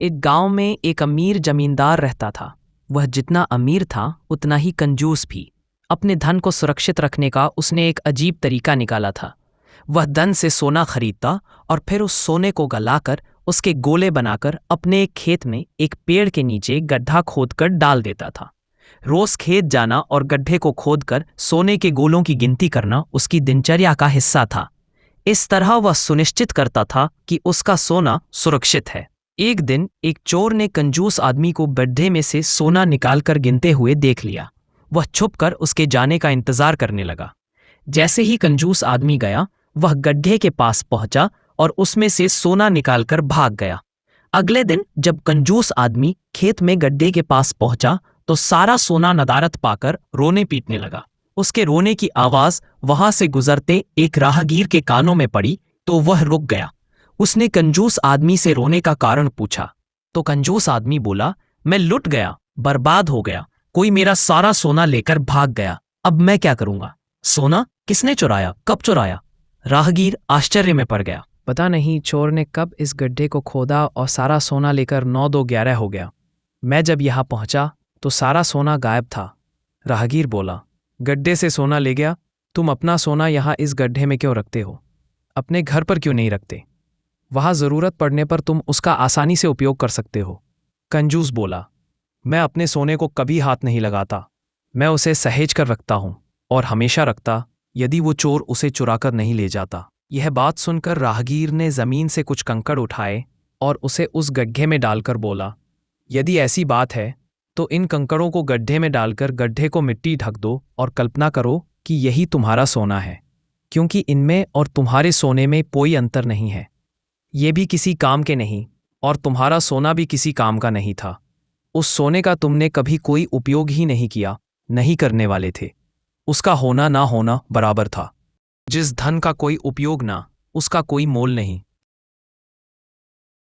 एक गांव में एक अमीर जमींदार रहता था। वह जितना अमीर था उतना ही कंजूस भी। अपने धन को सुरक्षित रखने का उसने एक अजीब तरीका निकाला था। वह धन से सोना खरीदता और फिर उस सोने को गलाकर उसके गोले बनाकर अपने एक खेत में एक पेड़ के नीचे गड्ढा खोदकर डाल देता था। रोज खेत जाना और गड्ढे को खोदकर सोने के गोलों की गिनती करना उसकी दिनचर्या का हिस्सा था। इस तरह वह सुनिश्चित करता था कि उसका सोना सुरक्षित है। एक दिन एक चोर ने कंजूस आदमी को गड्ढे में से सोना निकालकर गिनते हुए देख लिया। वह छुपकर उसके जाने का इंतजार करने लगा। जैसे ही कंजूस आदमी गया, वह गड्ढे के पास पहुंचा और उसमें से सोना निकालकर भाग गया। अगले दिन जब कंजूस आदमी खेत में गड्ढे के पास पहुंचा तो सारा सोना नदारद पाकर रोने पीटने लगा। उसके रोने की आवाज वहां से गुजरते एक राहगीर के कानों में पड़ी तो वह रुक गया। उसने कंजूस आदमी से रोने का कारण पूछा तो कंजूस आदमी बोला, मैं लुट गया, बर्बाद हो गया, कोई मेरा सारा सोना लेकर भाग गया, अब मैं क्या करूंगा? सोना किसने चुराया, कब चुराया? राहगीर आश्चर्य में पड़ गया। पता नहीं चोर ने कब इस गड्ढे को खोदा और सारा सोना लेकर 9-2-11 हो गया। मैं जब यहाँ पहुंचा तो सारा सोना गायब था। राहगीर बोला, गड्ढे से सोना ले गया, तुम अपना सोना यहाँ इस गड्ढे में क्यों रखते हो? अपने घर पर क्यों नहीं रखते? वहाँ ज़रूरत पड़ने पर तुम उसका आसानी से उपयोग कर सकते हो। कंजूस बोला, मैं अपने सोने को कभी हाथ नहीं लगाता। मैं उसे सहेज कर रखता हूँ और हमेशा रखता, यदि वो चोर उसे चुराकर नहीं ले जाता। यह बात सुनकर राहगीर ने ज़मीन से कुछ कंकड़ उठाए और उसे उस गड्ढे में डालकर बोला, यदि ऐसी बात है तो इन कंकड़ों को गड्ढे में डालकर गड्ढे को मिट्टी ढक दो और कल्पना करो कि यही तुम्हारा सोना है, क्योंकि इनमें और तुम्हारे सोने में कोई अंतर नहीं है। ये भी किसी काम के नहीं और तुम्हारा सोना भी किसी काम का नहीं था। उस सोने का तुमने कभी कोई उपयोग ही नहीं किया, नहीं करने वाले थे। उसका होना ना होना बराबर था। जिस धन का कोई उपयोग ना, उसका कोई मोल नहीं।